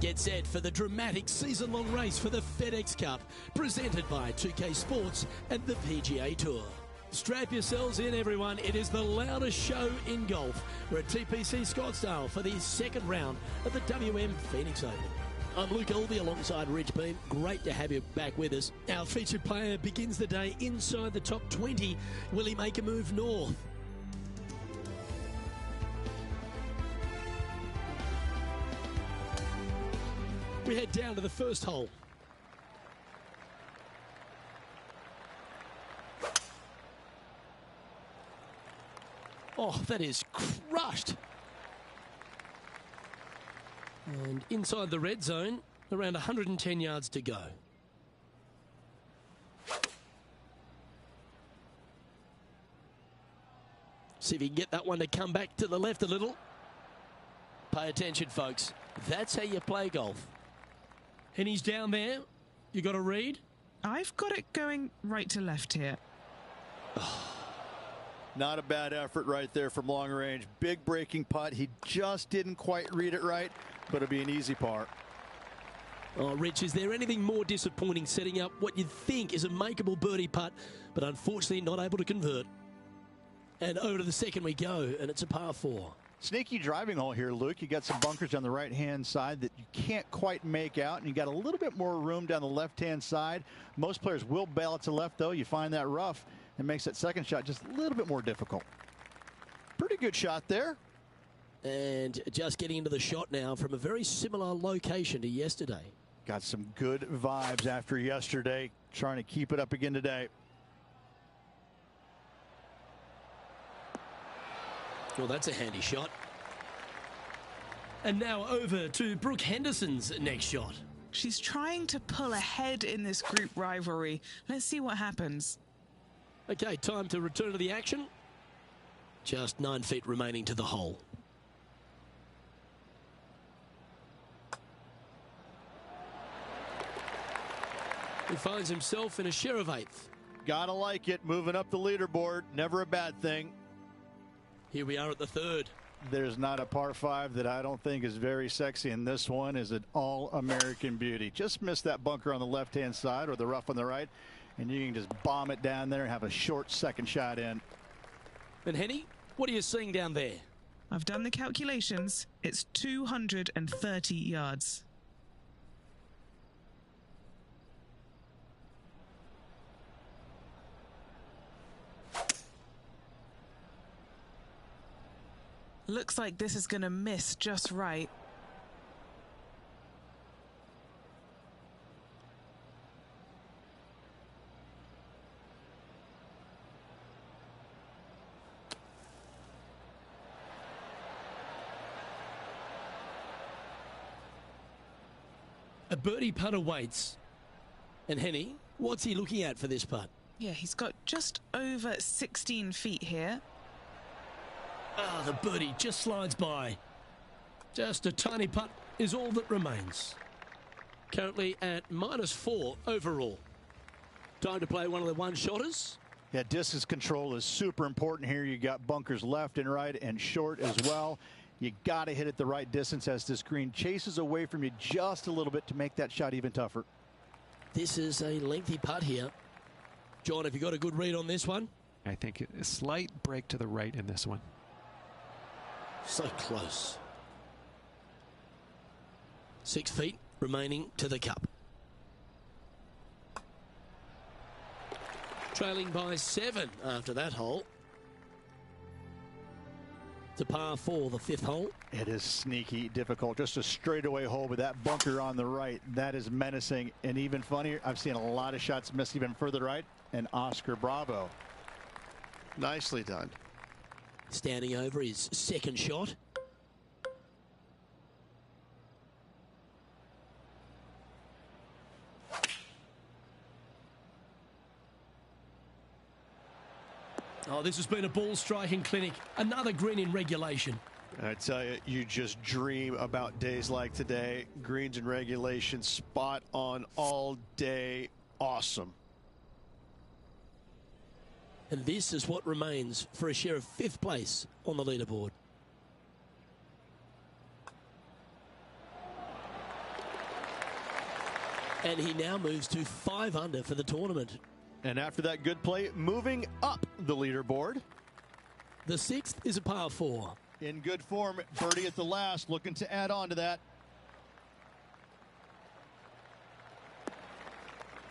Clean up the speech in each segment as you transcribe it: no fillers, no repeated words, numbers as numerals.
Get set for the dramatic season-long race for the FedEx Cup, presented by 2K Sports and the PGA Tour. Strap yourselves in, everyone. It is the loudest show in golf. We're at TPC Scottsdale for the second round of the WM Phoenix Open. I'm Luke Elvey alongside Rich Beam. Great to have you back with us. Our featured player begins the day inside the top 20. Will he make a move north? We head down to the first hole. Oh, that is crushed. And inside the red zone, around 110 yards to go. See if he can get that one to come back to the left a little. Pay attention, folks. That's how you play golf. And he's down there. You got a read? I've got it going right to left here. Not a bad effort right there from long range. Big breaking putt. He just didn't quite read it right, but it'll be an easy par. Oh, Rich, is there anything more disappointing setting up what you'd think is a makeable birdie putt, but unfortunately not able to convert? And over to the second we go, and it's a par 4. Sneaky driving hole here, Luke. You got some bunkers on the right-hand side that you can't quite make out, and you got a little bit more room down the left-hand side. Most players will bail it to left, though. You find that rough. It makes that second shot just a little bit more difficult. Pretty good shot there. And just getting into the shot now from a very similar location to yesterday. Got some good vibes after yesterday. Trying to keep it up again today. Well, that's a handy shot. And now over to Brooke Henderson's next shot. She's trying to pull ahead in this group rivalry. Let's see what happens. Okay, time to return to the action. Just 9 feet remaining to the hole. He finds himself in a share of 8th. Gotta like it. Moving up the leaderboard. Never a bad thing. Here we are at the third. There's not a par 5 that I don't think is very sexy, and this one is an all-American beauty. Just miss that bunker on the left-hand side or the rough on the right, and you can just bomb it down there and have a short second shot in. And Henny, what are you seeing down there? I've done the calculations. It's 230 yards. Looks like this is going to miss just right. A birdie putt awaits. And Henny, what's he looking at for this putt? Yeah, he's got just over 16 feet here. Ah, the birdie just slides by. Just a tiny putt is all that remains. Currently at -4 overall. Time to play one of the one-shotters. Yeah, distance control is super important here. You got bunkers left and right and short as well. You got to hit it the right distance as this green chases away from you just a little bit to make that shot even tougher. This is a lengthy putt here. John, have you got a good read on this one? I think a slight break to the right in this one. So close. 6 feet remaining to the cup. Trailing by 7 after that hole. To par 4, the 5th hole. It is sneaky difficult. Just a straightaway hole with that bunker on the right. That is menacing. And even funnier, I've seen a lot of shots miss even further right. And Oscar Bravo. Nicely done. Standing over his second shot. Oh, this has been a ball striking clinic. Another green in regulation. I tell you, you just dream about days like today. Greens in regulation, spot on all day. Awesome. And this is what remains for a share of 5th place on the leaderboard. And he now moves to 5 under for the tournament. And after that good play, moving up the leaderboard. The 6th is a par 4. In good form, birdie at the last, looking to add on to that.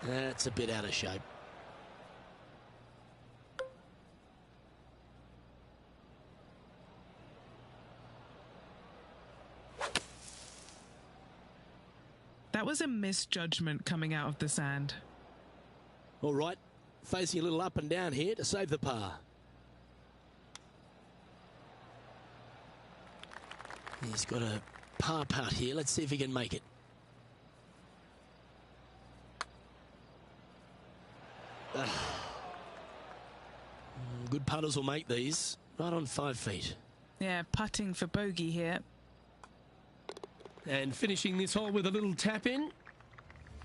That's a bit out of shape. That was a misjudgment coming out of the sand. All right, facing a little up and down here to save the par. He's got a par putt here. Let's see if he can make it. Good putters will make these. Right on 5 feet. Yeah, putting for bogey here. And finishing this hole with a little tap in.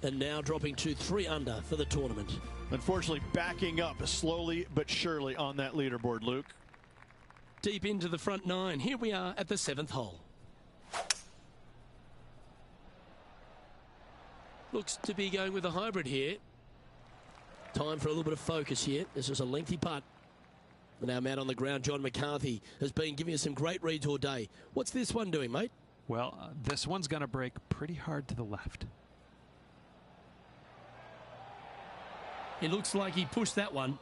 And now dropping to 3 under for the tournament. Unfortunately, backing up slowly but surely on that leaderboard, Luke. Deep into the front 9. Here we are at the 7th hole. Looks to be going with a hybrid here. Time for a little bit of focus here. This is a lengthy putt. And our man on the ground, John McCarthy, has been giving us some great reads all day. What's this one doing, mate? Well, this one's going to break pretty hard to the left. It looks like he pushed that one.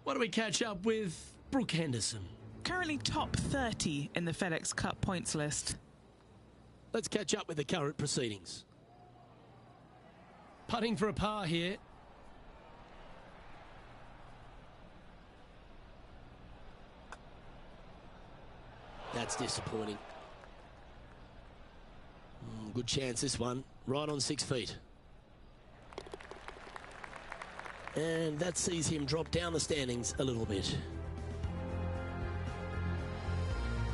Why don't we catch up with Brooke Henderson? Currently top 30 in the FedEx Cup points list. Let's catch up with the current proceedings. Putting for a par here. That's disappointing. Good chance this one. Right on 6 feet. And that sees him drop down the standings a little bit.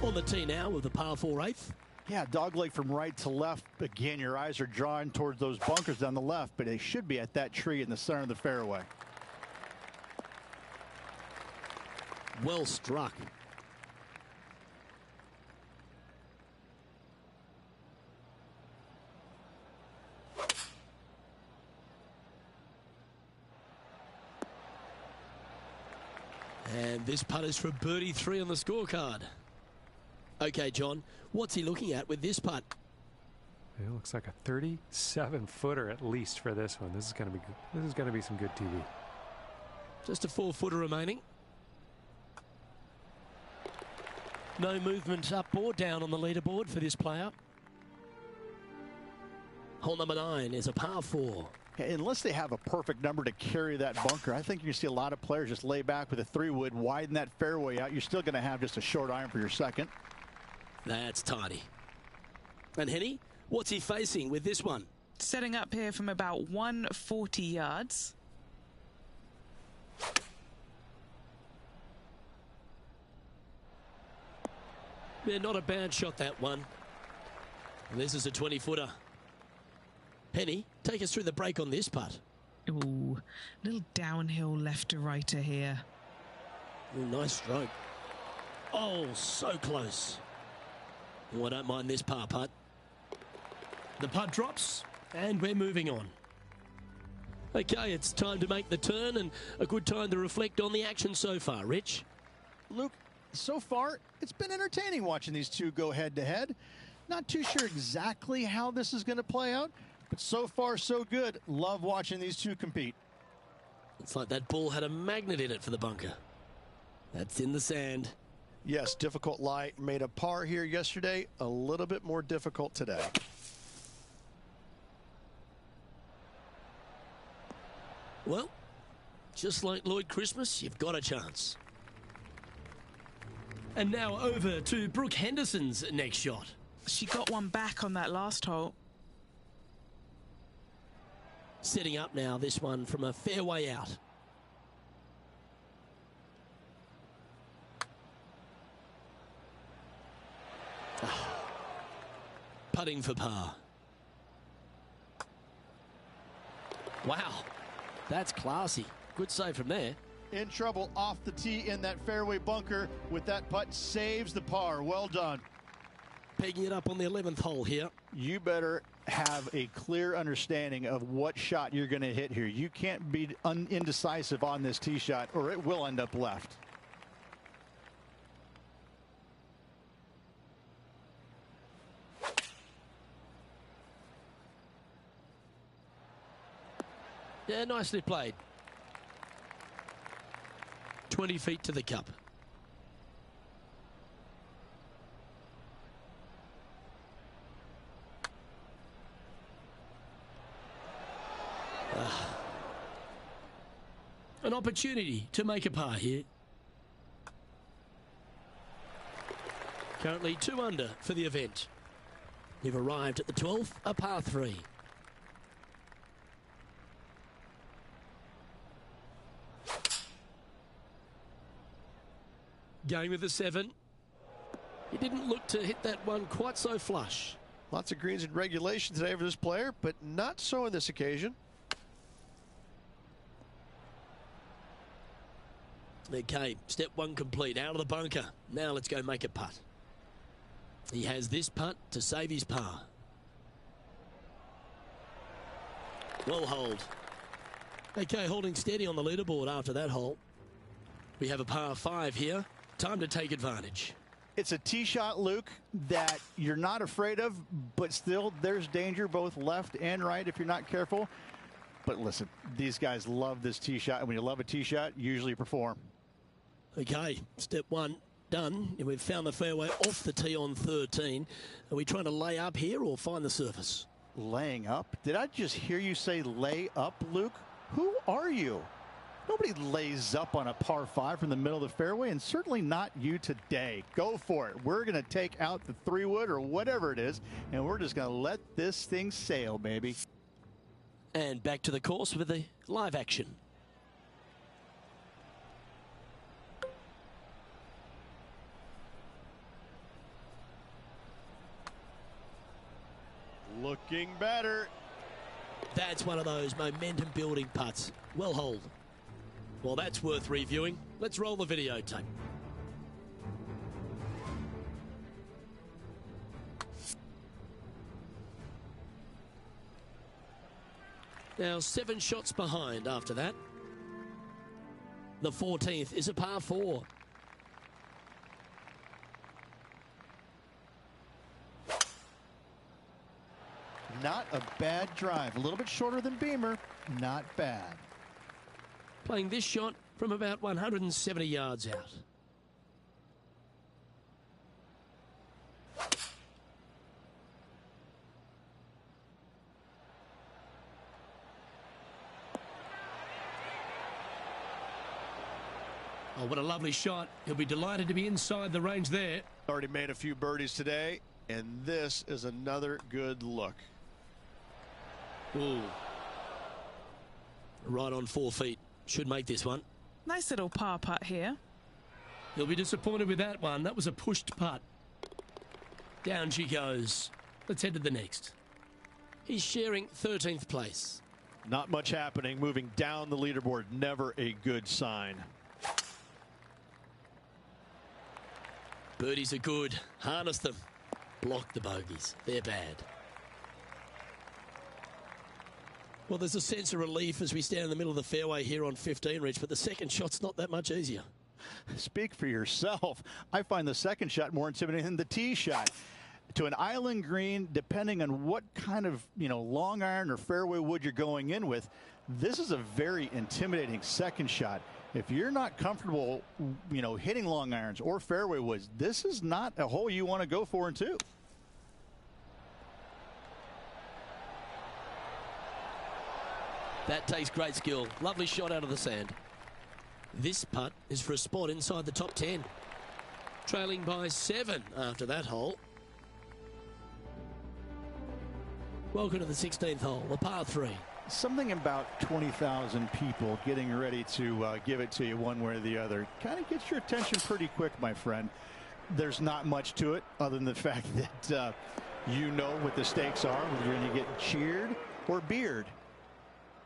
On the tee now with the par 4 8th. Yeah, dogleg from right to left. Again, your eyes are drawn towards those bunkers on the left, but they should be at that tree in the center of the fairway. Well struck. And this putt is for birdie 3 on the scorecard. Okay, John, what's he looking at with this putt? It looks like a 37-footer at least for this one. This is going to be good. This is going to be some good TV. Just a 4-footer remaining. No movement up or down on the leaderboard for this player. Hole number 9 is a par 4. Unless they have a perfect number to carry that bunker, I think you see a lot of players just lay back with a 3-wood, widen that fairway out. You're still going to have just a short iron for your second. That's tidy. And Henny, what's he facing with this one? Setting up here from about 140 yards. Yeah, not a bad shot, that one. And this is a 20-footer. Henny, take us through the break on this putt. Ooh, little downhill left to righter here. Ooh, nice stroke. Oh, so close. Oh, I don't mind this par putt. The putt drops, and we're moving on. Okay, it's time to make the turn, and a good time to reflect on the action so far. Rich? Luke, so far, it's been entertaining watching these two go head-to-head. Not too sure exactly how this is going to play out, but so far, so good. Love watching these two compete. It's like that ball had a magnet in it for the bunker. That's in the sand. Yes, difficult lie. Made a par here yesterday. A little bit more difficult today. Well, just like Lloyd Christmas, you've got a chance. And now over to Brooke Henderson's next shot. She got one back on that last hole. Setting up now, this one from a fairway out. Putting for par. Wow, that's classy. Good save from there. In trouble off the tee in that fairway bunker with that putt, saves the par. Well done. pegging it up on the 11th hole here. You better have a clear understanding of what shot you're going to hit here. You can't be indecisive on this tee shot or it will end up left. Yeah, nicely played. 20 feet to the cup. An opportunity to make a par here. Currently 2 under for the event. We've arrived at the 12th, a par 3. Going with the 7. He didn't look to hit that one quite so flush. Lots of greens in regulation today for this player, but not so on this occasion. Okay, step 1 complete, out of the bunker. Now let's go make a putt. He has this putt to save his par. Well holed. Okay, holding steady on the leaderboard after that hole. We have a par 5 here. Time to take advantage. It's a tee shot, Luke, that you're not afraid of, but still there's danger both left and right if you're not careful. But listen, these guys love this tee shot, and when you love a tee shot, you usually perform. Okay, step 1 done, and we've found the fairway off the tee on 13. Are we trying to lay up here or find the surface? Laying up? Did I just hear you say lay up, Luke? Who are you? Nobody lays up on a par 5 from the middle of the fairway, and certainly not you today. Go for it. We're going to take out the 3-wood or whatever it is, and we're just going to let this thing sail, baby. And back to the course with the live action. Looking better. That's one of those momentum building putts. Well holed. Well, that's worth reviewing. Let's roll the videotape. Now 7 shots behind after that. The 14th is a par 4. Not a bad drive. A little bit shorter than Beamer. Not bad. Playing this shot from about 170 yards out. Oh, what a lovely shot. He'll be delighted to be inside the range there. Already made a few birdies today, and this is another good look. Ooh. Right on 4 feet. Should make this one. Nice little par putt here. He'll be disappointed with that one. That was a pushed putt. Down she goes. Let's head to the next. He's sharing 13th place. Not much happening. Moving down the leaderboard. Never a good sign. Birdies are good. Harness them. Block the bogeys. They're bad. Well, there's a sense of relief as we stand in the middle of the fairway here on 15, Rich, but the second shot's not that much easier. Speak for yourself. I find the second shot more intimidating than the tee shot. To an island green, depending on what kind of, long iron or fairway wood you're going in with, this is a very intimidating second shot. If you're not comfortable, hitting long irons or fairway woods, this is not a hole you want to go for in 2. That takes great skill. Lovely shot out of the sand. This putt is for a spot inside the top 10. Trailing by 7 after that hole. Welcome to the 16th hole, the par 3. Something about 20,000 people getting ready to give it to you one way or the other kind of gets your attention pretty quick, my friend. There's not much to it other than the fact that you know what the stakes are, whether you're going to get cheered or beered.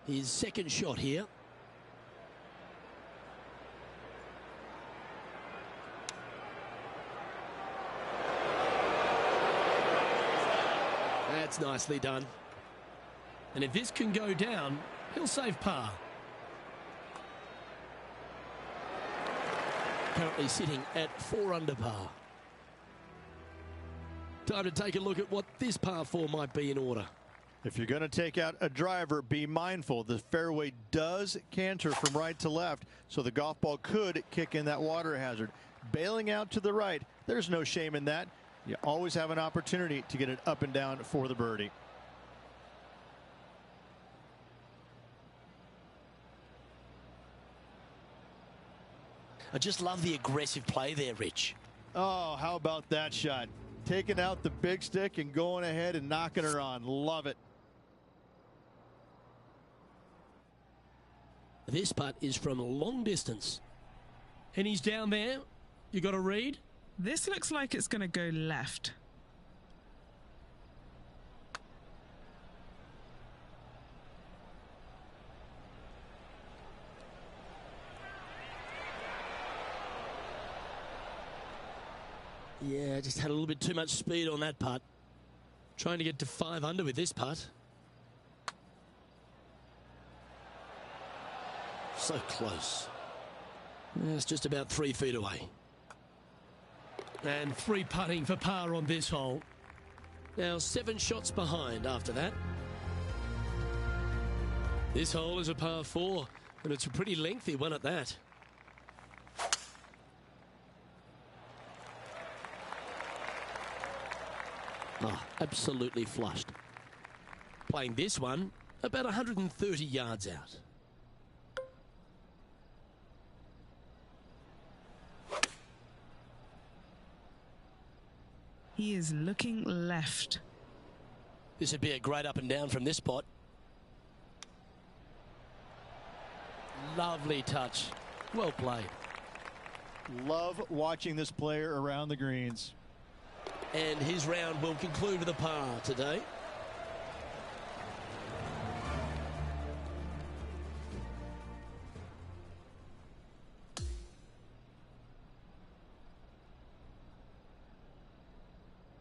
His second shot here. That's nicely done. And if this can go down, he'll save par. Currently sitting at 4 under par. Time to take a look at what this par 4 might be in order. If you're going to take out a driver, be mindful. The fairway does canter from right to left, so the golf ball could kick in that water hazard. Bailing out to the right, there's no shame in that. You always have an opportunity to get it up and down for the birdie. I just love the aggressive play there, Rich. Oh, how about that shot? Taking out the big stick and going ahead and knocking her on. Love it. This putt is from a long distance. And he's down there. You got to read? This looks like it's going to go left. Yeah, just had a little bit too much speed on that putt. Trying to get to 5 under with this putt. So close. It's just about 3 feet away. And free putting for par on this hole. Now 7 shots behind after that. This hole is a par 4, and it's a pretty lengthy one at that. Oh, absolutely flushed. Playing this one about 130 yards out. He is looking left. This would be a great up and down from this spot. Lovely touch. Well played. Love watching this player around the greens. And his round will conclude with a par today.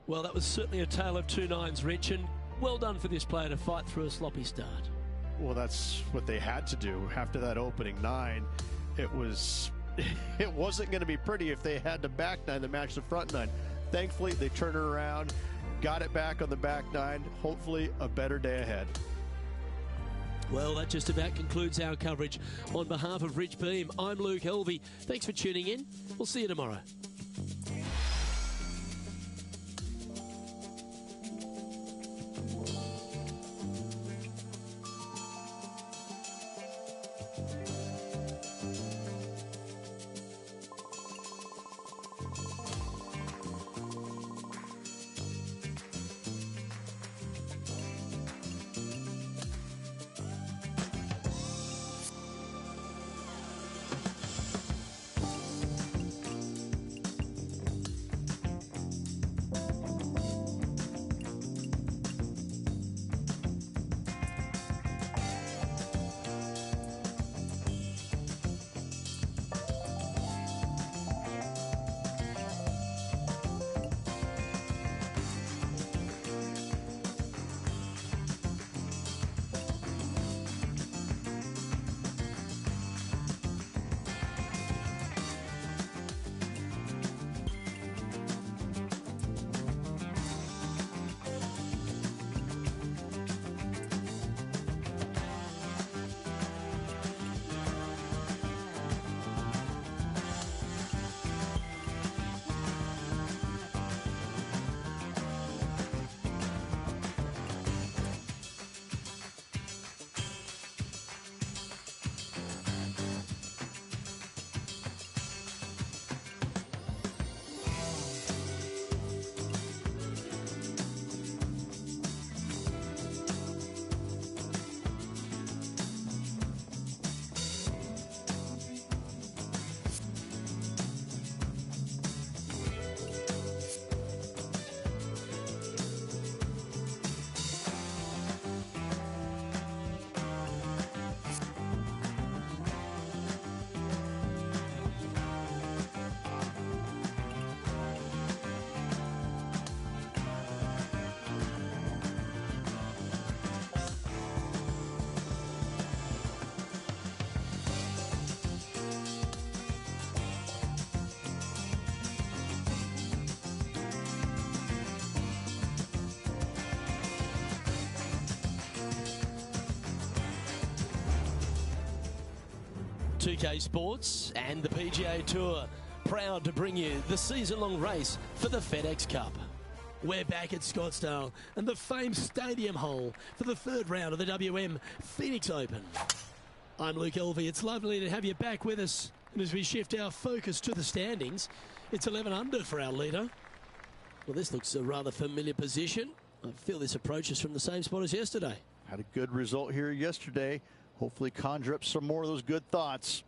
Well, that was certainly a tale of 2 nines, Rich, and well done for this player to fight through a sloppy start. Well, that's what they had to do after that opening 9. It wasn't going to be pretty if they had the back 9 to match the front 9. Thankfully, they turned it around, got it back on the back 9. Hopefully, a better day ahead. Well, that just about concludes our coverage. On behalf of Rich Beam, I'm Luke Helvey. Thanks for tuning in. We'll see you tomorrow. 2K Sports and the PGA Tour, proud to bring you the season-long race for the FedEx Cup. We're back at Scottsdale and the famed Stadium Hole for the third round of the WM Phoenix Open. I'm Luke Elvey. It's lovely to have you back with us. And as we shift our focus to the standings, it's 11 under for our leader. Well, this looks a rather familiar position. I feel this approach is from the same spot as yesterday. Had a good result here yesterday. Hopefully conjure up some more of those good thoughts.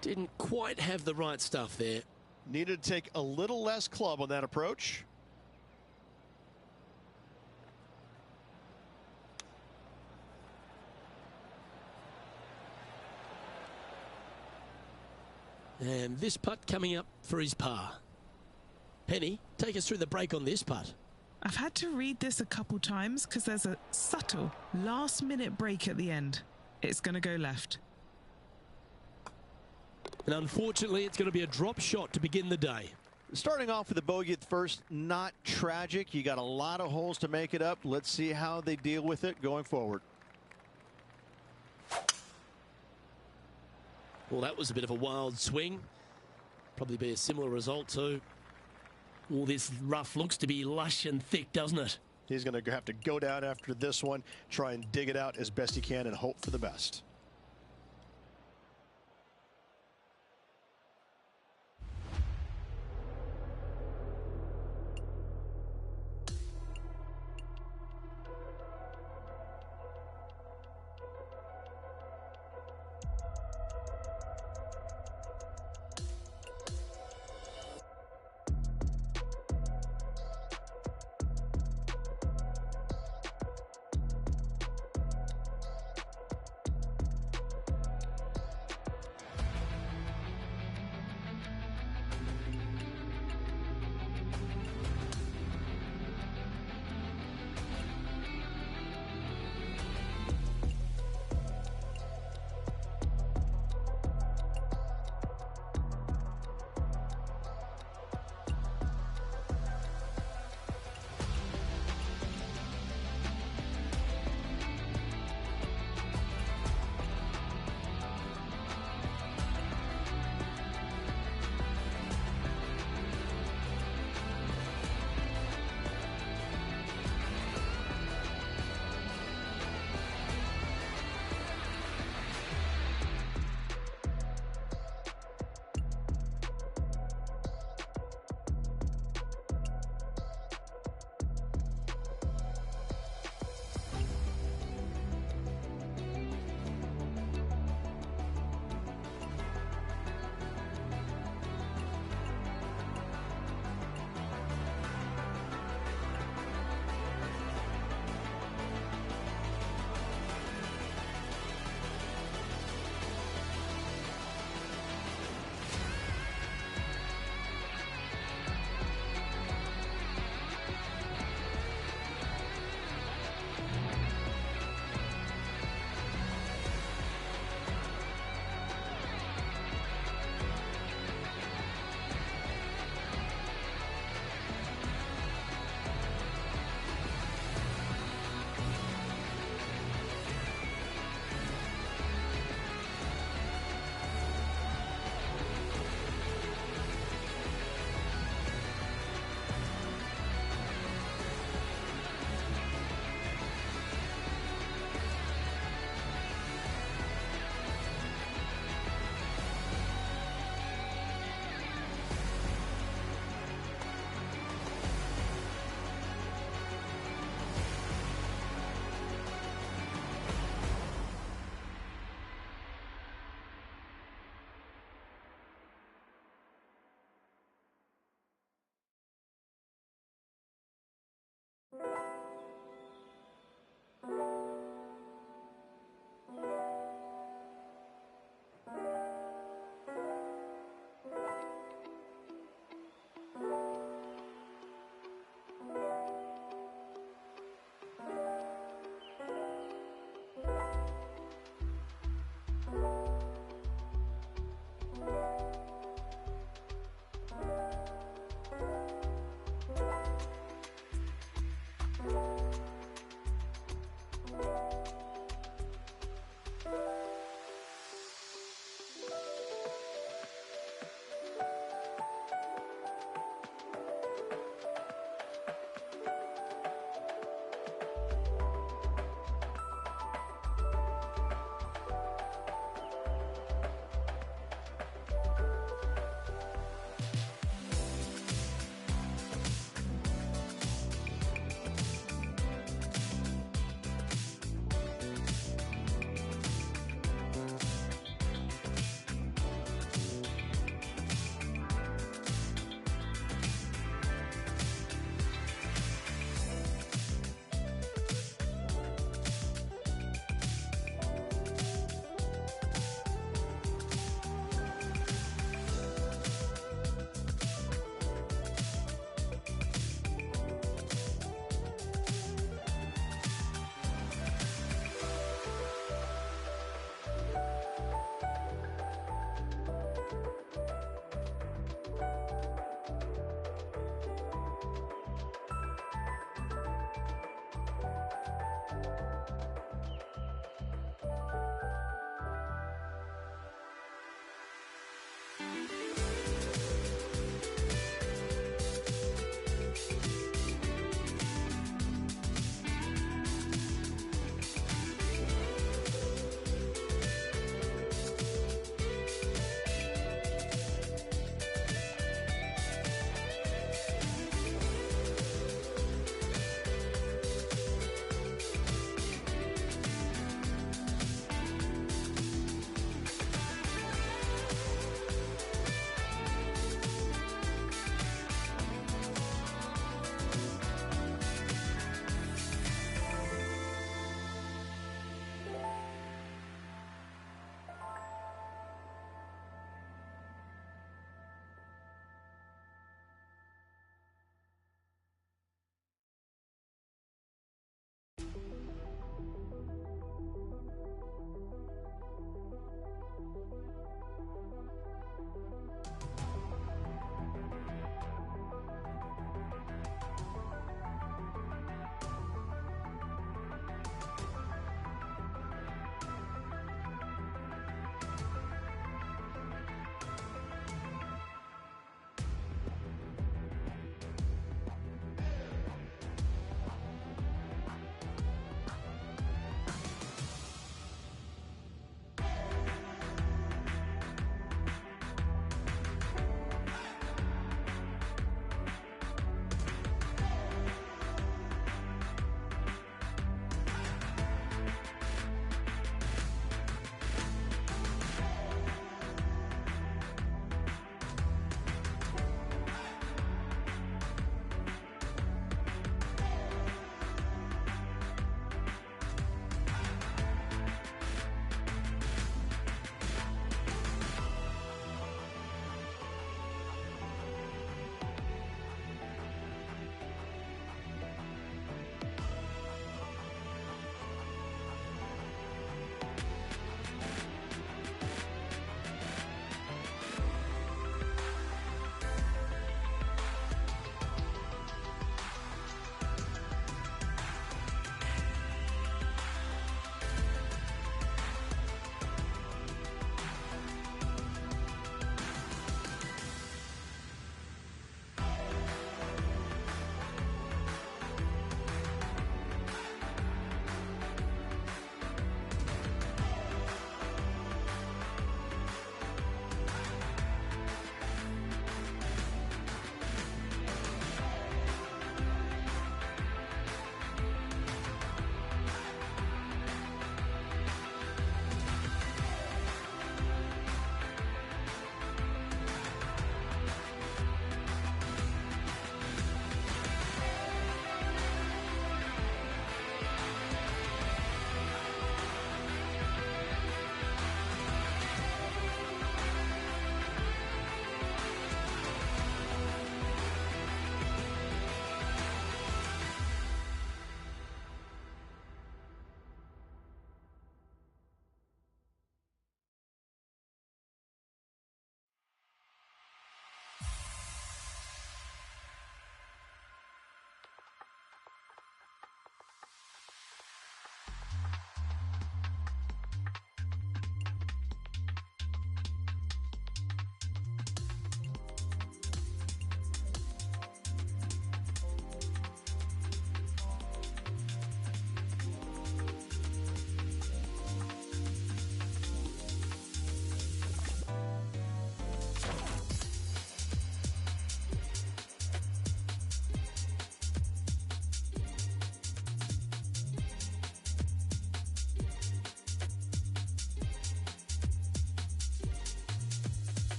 Didn't quite have the right stuff there. Needed to take a little less club on that approach. And this putt coming up for his par. Penny, take us through the break on this putt. I've had to read this a couple times because there's a subtle last-minute break at the end. It's going to go left. And unfortunately, it's going to be a drop shot to begin the day. Starting off with a bogey at first, not tragic. You got a lot of holes to make it up. Let's see how they deal with it going forward. Well, that was a bit of a wild swing. Probably be a similar result too. All this rough looks to be lush and thick, doesn't it? He's going to have to go down after this one, try and dig it out as best he can and hope for the best.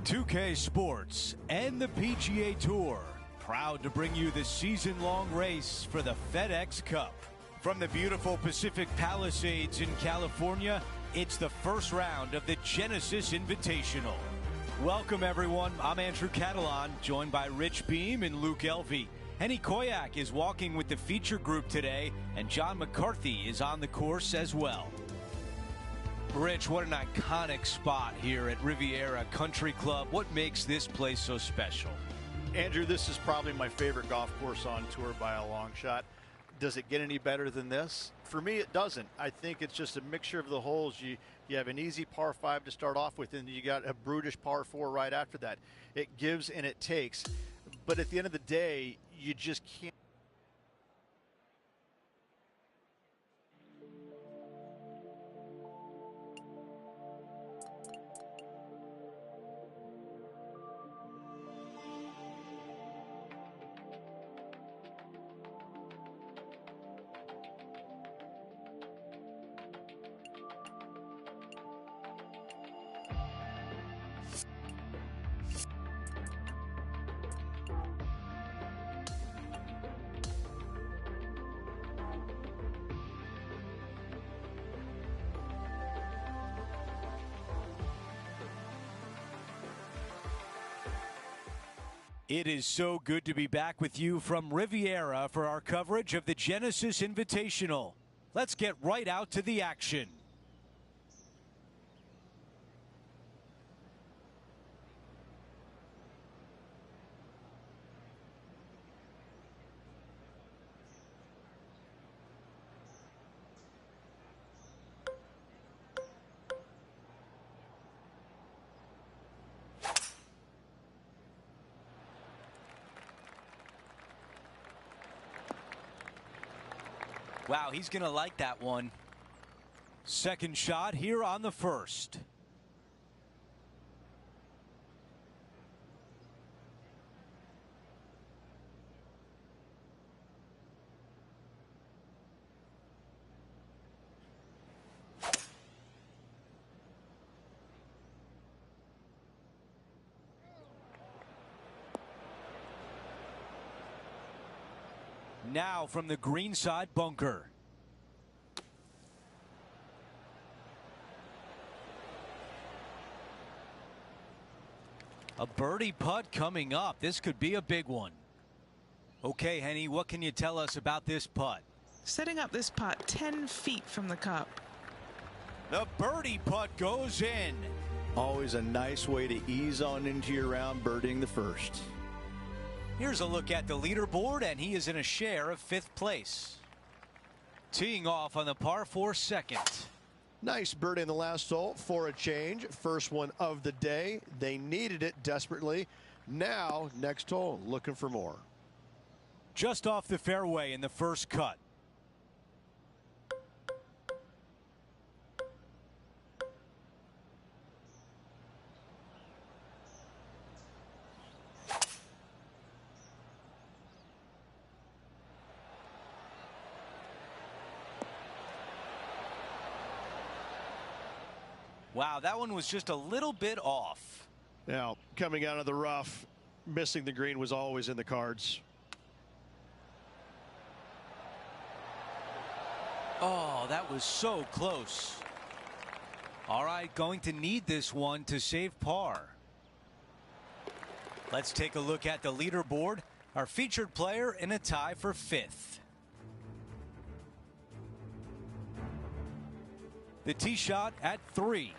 2K Sports and the PGA Tour, proud to bring you the season-long race for the FedEx Cup. From the beautiful Pacific Palisades in California, it's the first round of the Genesis Invitational. Welcome, everyone. I'm Andrew Catalan, joined by Rich Beam and Luke Elvey. Henny Koyak is walking with the feature group today, and John McCarthy is on the course as well. Rich, what an iconic spot here at Riviera Country Club. What makes this place so special? Andrew, this is probably my favorite golf course on tour by a long shot. Does it get any better than this? For me, it doesn't. I think it's just a mixture of the holes. You have an easy par 5 to start off with, and you got a brutish par 4 right after that. It gives and it takes. But at the end of the day, you just can't. It is so good to be back with you from Riviera for our coverage of the Genesis Invitational. Let's get right out to the action. Wow, he's going to like that one. Second shot here on the first. Now from the green side bunker. A birdie putt coming up. This could be a big one. Okay, Henny, what can you tell us about this putt? Setting up this putt 10 feet from the cup. The birdie putt goes in. Always a nice way to ease on into your round, birdieing the first. Here's a look at the leaderboard, and he is in a share of 5th place. Teeing off on the par 4 second. Nice birdie in the last hole for a change. First one of the day. They needed it desperately. Now, next hole, looking for more. Just off the fairway in the first cut. Wow, that one was just a little bit off. Now, coming out of the rough, missing the green was always in the cards. Oh, that was so close. All right, going to need this one to save par. Let's take a look at the leaderboard. Our featured player in a tie for 5th. The tee shot at 3.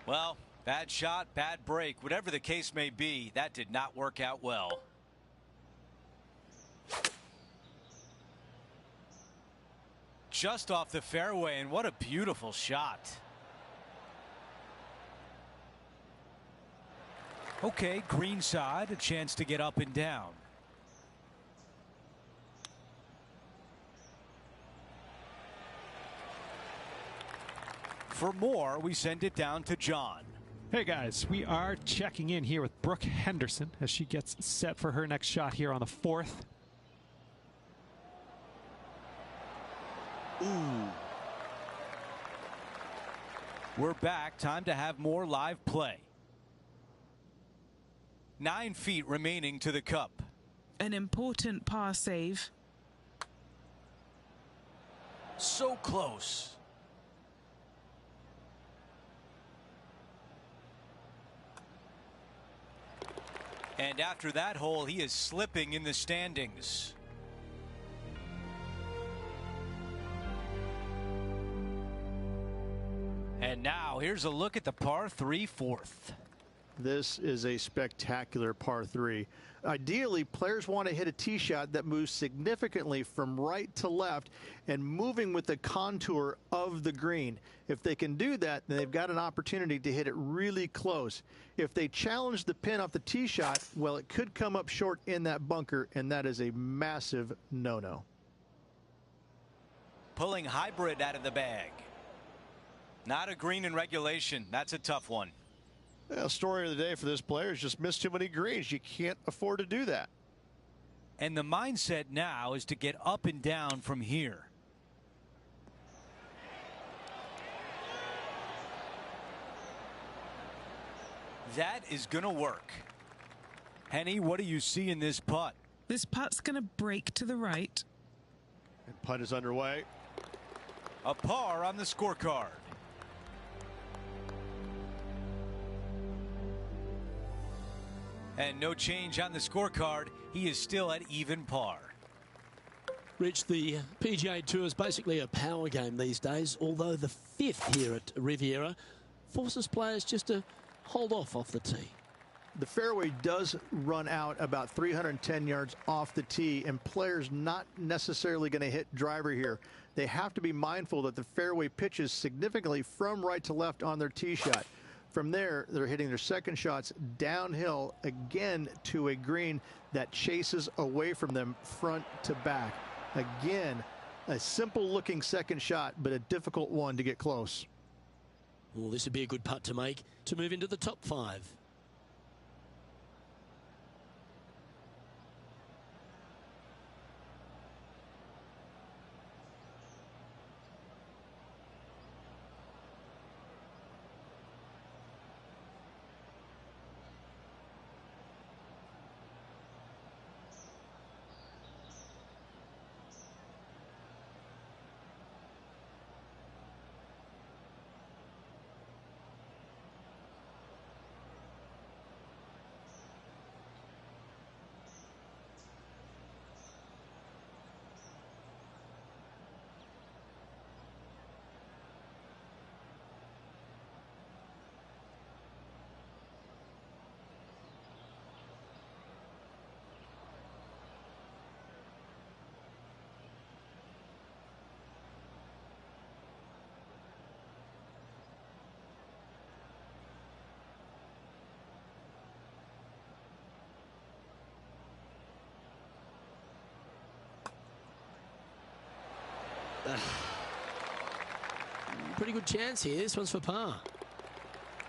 Well, bad shot, bad break. Whatever the case may be, that did not work out well. Just off the fairway, and what a beautiful shot. Okay, green side, a chance to get up and down. For more, we send it down to John. Hey guys, we are checking in here with Brooke Henderson as she gets set for her next shot here on the 4th. Ooh. We're back. Time to have more live play. 9 feet remaining to the cup. An important par save. So close. And after that hole, he is slipping in the standings. And now here's a look at the par 3 4th. This is a spectacular par 3. Ideally, players want to hit a tee shot that moves significantly from right to left and moving with the contour of the green. If they can do that, then they've got an opportunity to hit it really close. If they challenge the pin off the tee shot, well, it could come up short in that bunker, and that is a massive no-no. Pulling hybrid out of the bag. Not a green in regulation. That's a tough one. Well, story of the day for this player is just missed too many greens. You can't afford to do that. And the mindset now is to get up and down from here. That is going to work. Henny, what do you see in this putt? This putt's going to break to the right. And putt is underway. A par on the scorecard. And no change on the scorecard. He is still at even par. Rich, the PGA Tour is basically a power game these days, although the 5th here at Riviera forces players just to hold off the tee. The fairway does run out about 310 yards off the tee, and players not necessarily going to hit driver here. They have to be mindful that the fairway pitches significantly from right to left on their tee shot. From there, they're hitting their second shots downhill again to a green that chases away from them front to back. Again, a simple looking second shot, but a difficult one to get close. Well, this would be a good putt to make to move into the top 5. Pretty good chance here. This one's for par.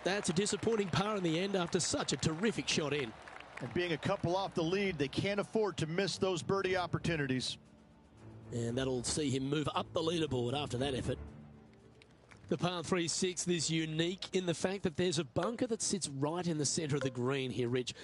That's a disappointing par in the end after such a terrific shot in. And being a couple off the lead, they can't afford to miss those birdie opportunities. And that'll see him move up the leaderboard after that effort. The par 3/6 is unique in the fact that there's a bunker that sits right in the centre of the green here, Rich.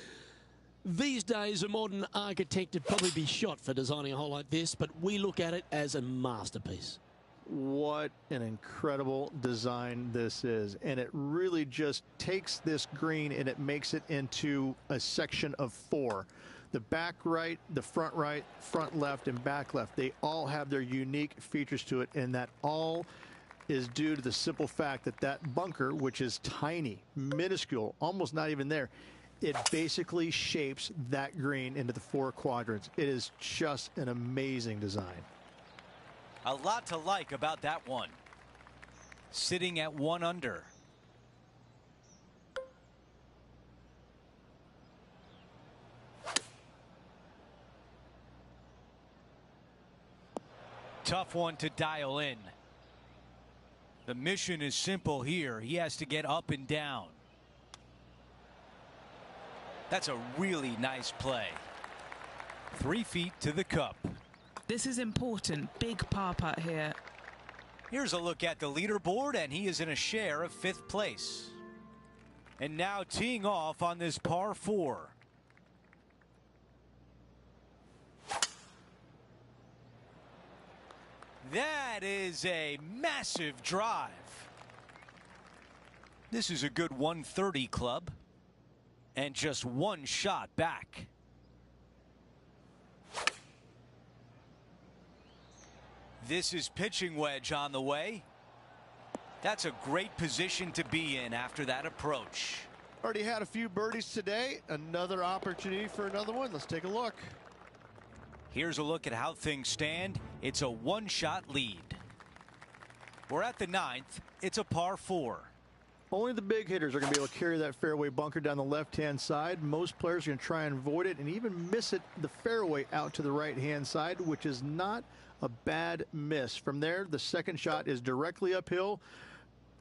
These days, a modern architect would probably be shot for designing a hole like this, but we look at it as a masterpiece. What an incredible design this is. And it really just takes this green and it makes it into a section of 4. The back right, the front right, front left, and back left, they all have their unique features to it, and that all is due to the simple fact that that bunker, which is tiny, minuscule, almost not even there, it basically shapes that green into the 4 quadrants. It is just an amazing design. A lot to like about that one. Sitting at 1 under. Tough one to dial in. The mission is simple here. He has to get up and down. That's a really nice play. 3 feet to the cup. This is important. Big par putt here. Here's a look at the leaderboard, and he is in a share of 5th place. And now teeing off on this par 4. That is a massive drive. This is a good 130 club. And just 1 shot back. This is pitching wedge on the way. That's a great position to be in after that approach. Already had a few birdies today. Another opportunity for another one. Let's take a look. Here's a look at how things stand. It's a 1-shot lead. We're at the 9th. It's a par 4. Only the big hitters are going to be able to carry that fairway bunker down the left-hand side. Most players are going to try and avoid it and even miss it the fairway out to the right-hand side, which is not a bad miss. From there, the second shot is directly uphill.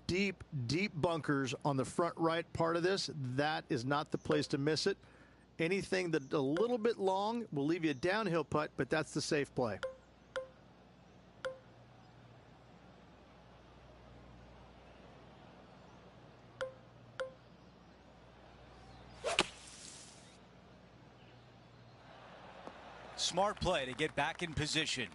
Deep, deep bunkers on the front right part of this. That is not the place to miss it. Anything that a little bit long will leave you a downhill putt, but that's the safe play. Smart play to get back in position.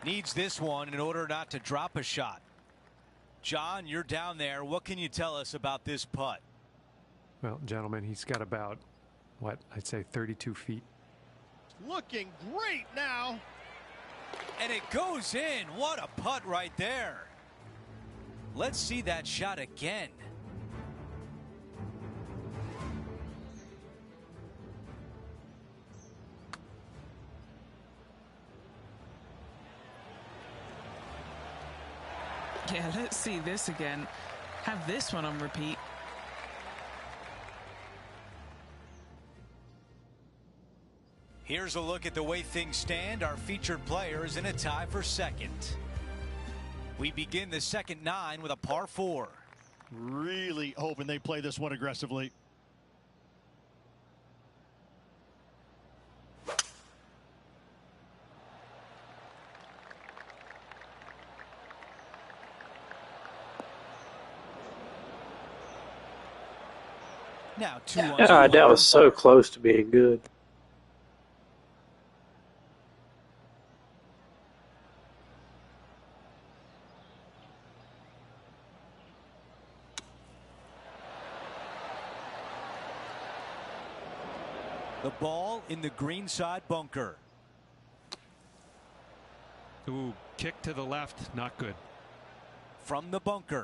Needs this one in order not to drop a shot. John, you're down there. What can you tell us about this putt? Well, gentlemen, he's got about, what, I'd say 32 feet. Looking great now. And it goes in. What a putt right there. Let's see that shot again. Yeah, let's see this again. Have this one on repeat. Here's a look at the way things stand. Our featured player is in a tie for second. We begin the second 9 with a par 4. Really hoping they play this one aggressively. Now 2 on 2. God, that was so close to being good. The ball in the green side bunker. Ooh, kick to the left, not good. From the bunker.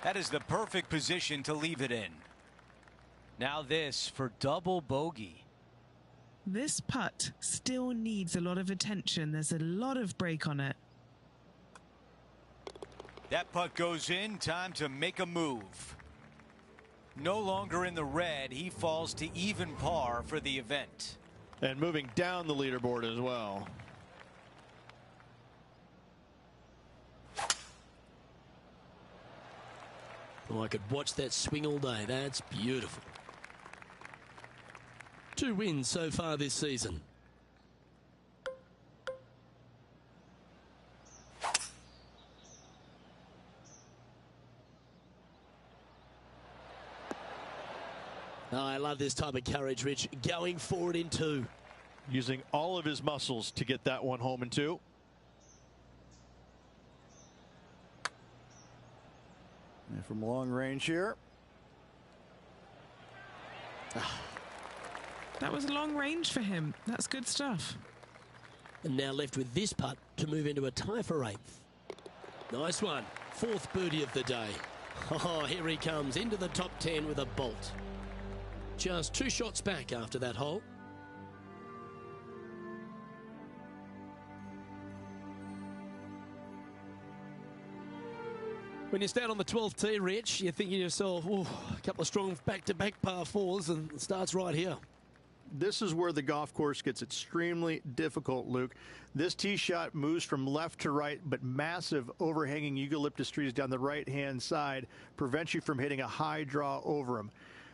That is the perfect position to leave it in. Now this for double bogey. This putt still needs a lot of attention. There's a lot of break on it. That putt goes in. Time to make a move. No longer in the red. He falls to even par for the event. And moving down the leaderboard as well. Oh, I could watch that swing all day. That's beautiful. 2 wins so far this season. Oh, I love this type of courage, Rich. Going forward in 2. Using all of his muscles to get that one home in 2. And from long range here. That was long range for him. That's good stuff. And now left with this putt to move into a tie for 8th. Nice one. 4th birdie of the day. Oh, here he comes into the top 10 with a bolt. Just 2 shots back after that hole. When you stand on the 12th tee, Rich, you're thinking to yourself, oh, a couple of strong back-to-back par 4s, and it starts right here. This is where the golf course gets extremely difficult, Luke. This tee shot moves from left to right, but massive overhanging eucalyptus trees down the right-hand side prevents you from hitting a high draw over them.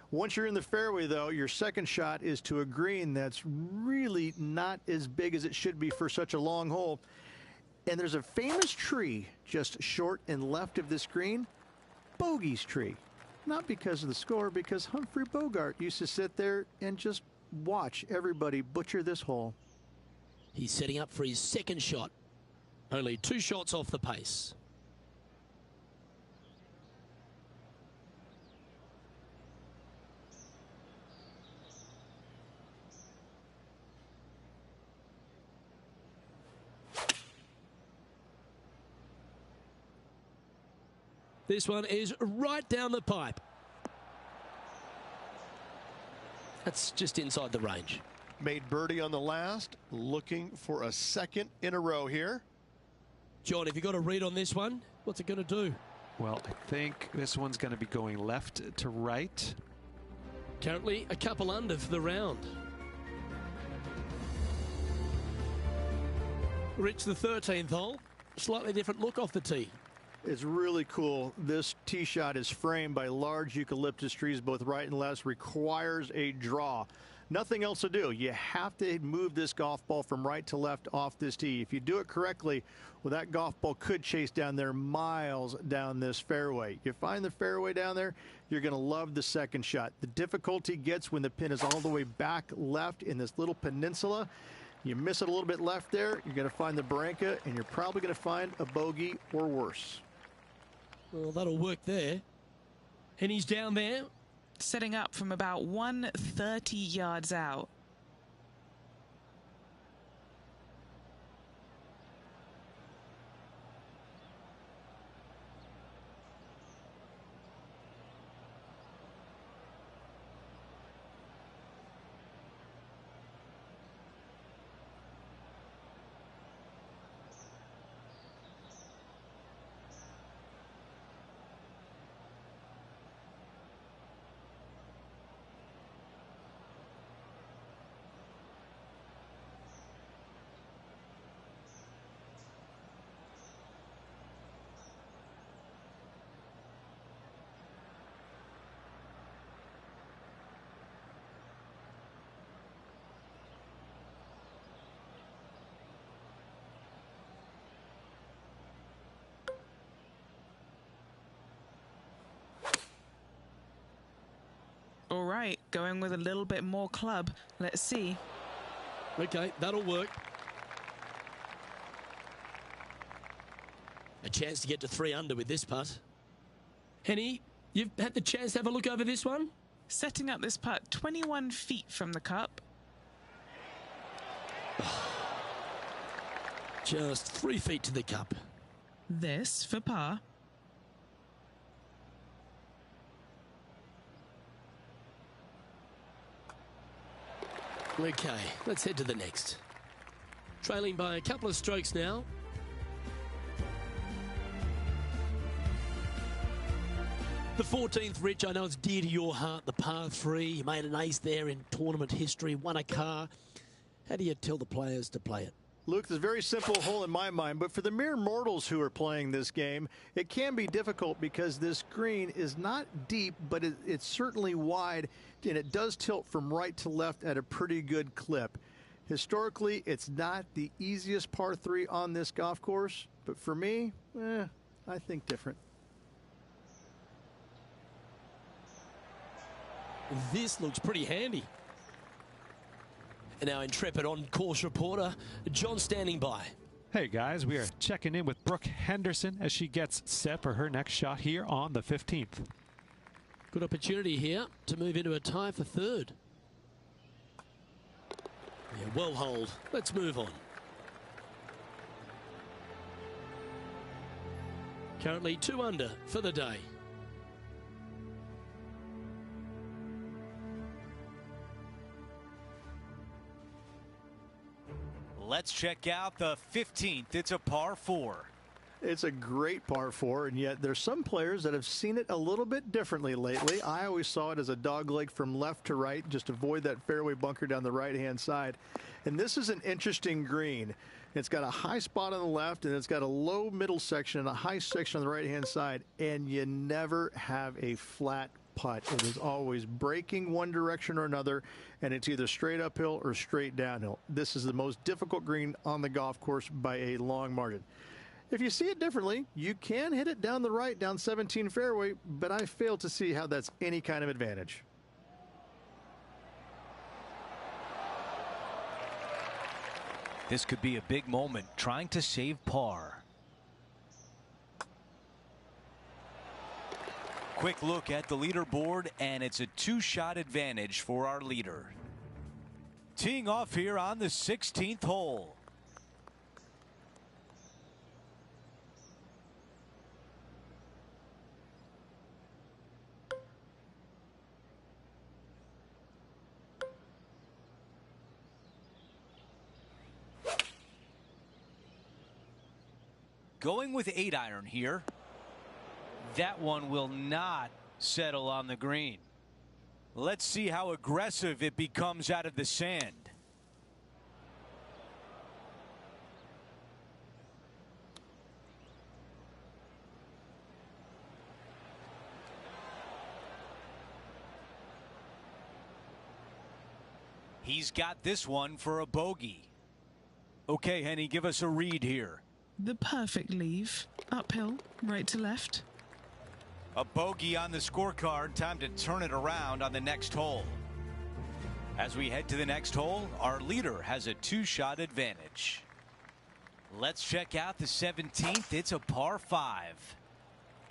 Once you're in the fairway, though, your second shot is to a green that's really not as big as it should be for such a long hole. And there's a famous tree just short and left of this green, Bogey's tree. Not because of the score, because Humphrey Bogart used to sit there and just watch everybody butcher this hole. He's setting up for his second shot. Only 2 shots off the pace. This one is right down the pipe. That's just inside the range. Made birdie on the last, looking for a second in a row here. John, have you got a read on this one? What's it going to do? Well, I think this one's going to be going left to right. Currently a couple under for the round. Rich, the 13th hole. Slightly different look off the tee. It's really cool. This tee shot is framed by large eucalyptus trees, both right and left, requires a draw. Nothing else to do. You have to move this golf ball from right to left off this tee. If you do it correctly, well, that golf ball could chase down there miles down this fairway. You find the fairway down there, you're going to love the second shot. The difficulty gets when the pin is all the way back left in this little peninsula. You miss it a little bit left there, you're going to find the barranca, and you're probably going to find a bogey or worse. Well, that'll work there. And he's down there. Setting up from about 130 yards out. All right, going with a little bit more club. Let's see. Okay, that'll work. A chance to get to 3 under with this putt. Henny, you've had the chance to have a look over this one? Setting up this putt 21 feet from the cup. Just 3 feet to the cup. This for par. Okay, let's head to the next. Trailing by a couple of strokes now. The 14th, Rich, I know it's dear to your heart, the par 3. You made an ace there in tournament history, won a car. How do you tell the players to play it? Luke, it's a very simple hole in my mind, but for the mere mortals who are playing this game, it can be difficult because this green is not deep, but it's certainly wide, and it does tilt from right to left at a pretty good clip. Historically, it's not the easiest par 3 on this golf course, but for me, I think different. This looks pretty handy. And our intrepid on-course reporter, John, standing by. Hey guys, we are checking in with Brooke Henderson as she gets set for her next shot here on the 15th. Good opportunity here to move into a tie for 3rd. Yeah, well holed. Let's move on. Currently 2 under for the day. Let's check out the 15th. It's a par 4. It's a great par 4, and yet there's some players that have seen it a little bit differently lately. I always saw it as a dog leg from left to right, just avoid that fairway bunker down the right-hand side. And this is an interesting green. It's got a high spot on the left, and it's got a low middle section and a high section on the right-hand side, and you never have a flat putt. It is always breaking one direction or another, and it's either straight uphill or straight downhill. This is the most difficult green on the golf course by a long margin. If you see it differently, you can hit it down the right, down 17 fairway, but I fail to see how that's any kind of advantage. This could be a big moment, trying to save par. Quick look at the leaderboard, and it's a 2-shot advantage for our leader. Teeing off here on the 16th hole. Going with 8-iron here. That one will not settle on the green. Let's see how aggressive it becomes out of the sand. He's got this one for a bogey. Okay, Henny, give us a read here. The perfect leave. Uphill, right to left. A bogey on the scorecard. Time to turn it around on the next hole. As we head to the next hole, our leader has a 2-shot advantage. Let's check out the 17th. It's a par 5.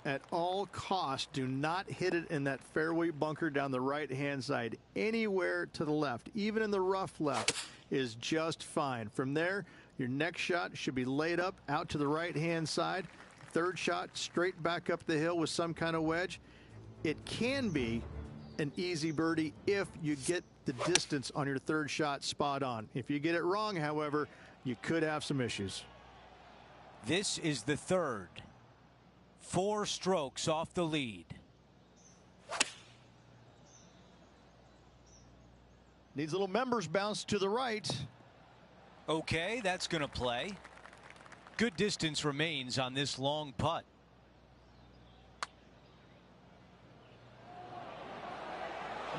At all costs, do not hit it in that fairway bunker down the right-hand side. Anywhere to the left, even in the rough left, is just fine. From there, your next shot should be laid up out to the right-hand side. Third shot straight back up the hill with some kind of wedge. It can be an easy birdie if you get the distance on your third shot spot on. If you get it wrong, however, you could have some issues. This is the third. 4 strokes off the lead. Needs a little members bounce to the right. Okay, that's going to play. Good distance remains on this long putt.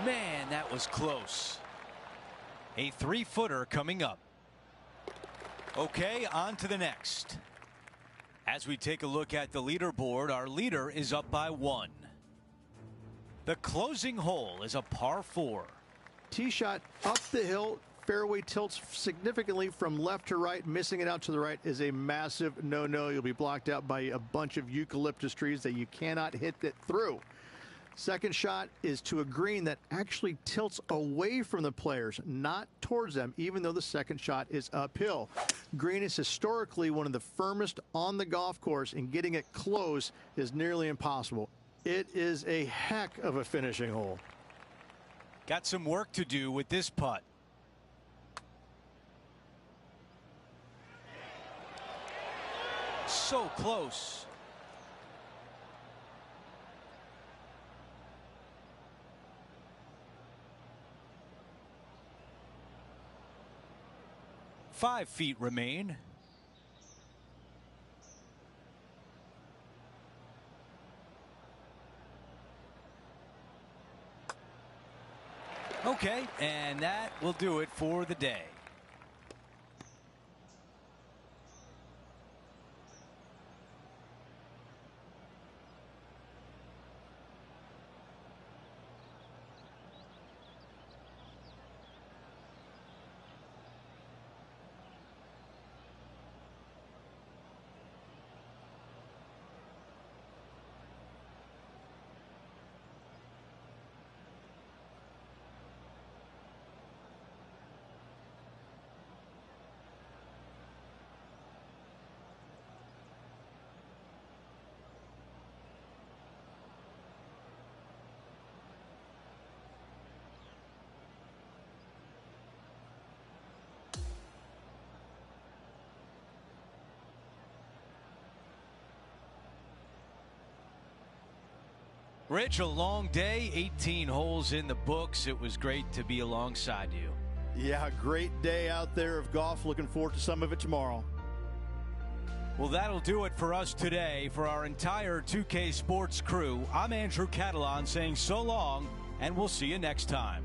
Man, that was close. A 3-footer coming up. Okay, on to the next. As we take a look at the leaderboard, our leader is up by 1. The closing hole is a par 4. Tee shot up the hill. Fairway tilts significantly from left to right. Missing it out to the right is a massive no-no. You'll be blocked out by a bunch of eucalyptus trees that you cannot hit it through. Second shot is to a green that actually tilts away from the players, not towards them, even though the second shot is uphill. Green is historically one of the firmest on the golf course, and getting it close is nearly impossible. It is a heck of a finishing hole. Got some work to do with this putt. So close. Five feet remain. Okay, and that will do it for the day. Rich, a long day, 18 holes in the books. It was great to be alongside you. Yeah, great day out there of golf. Looking forward to some of it tomorrow. Well, that'll do it for us today. For our entire 2K Sports crew, I'm Andrew Catalan saying so long, and we'll see you next time.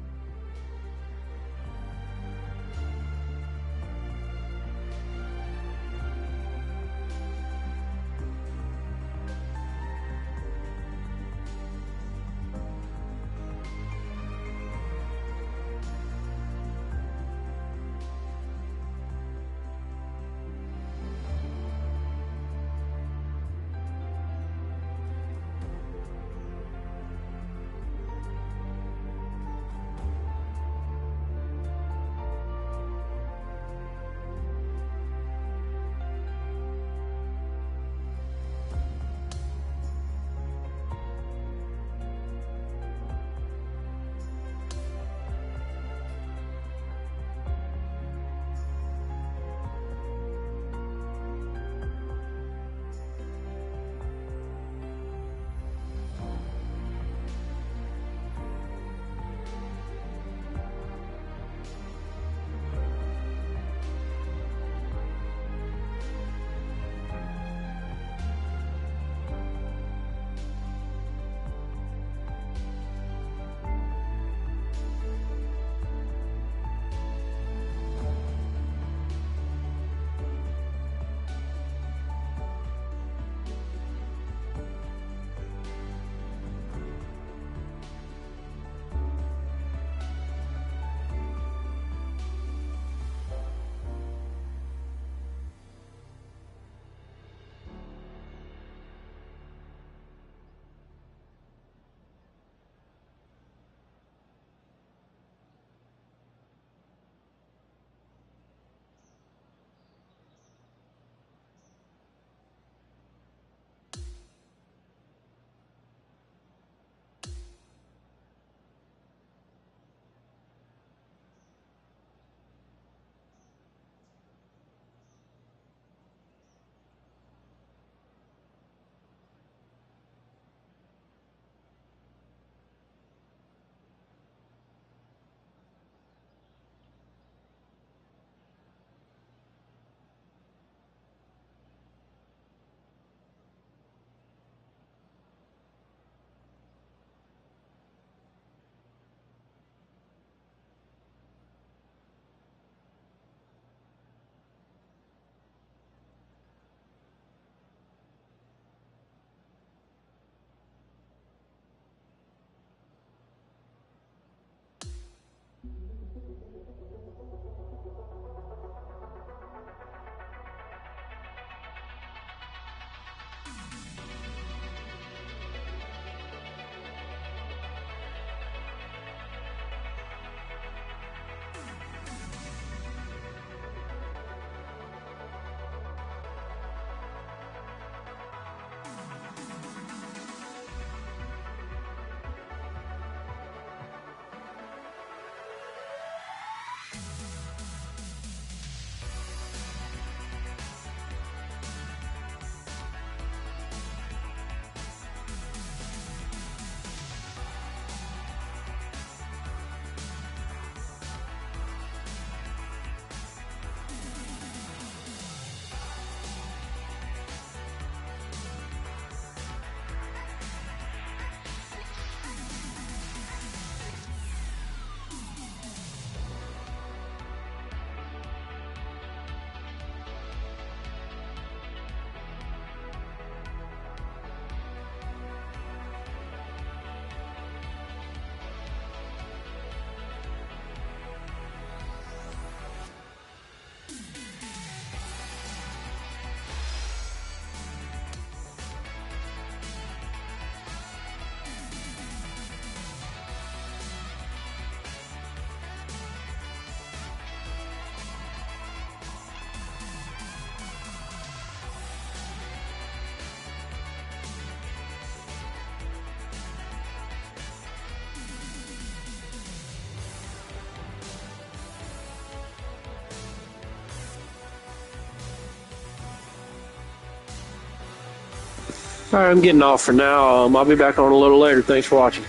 All right, I'm getting off for now. I'll be back on a little later. Thanks for watching.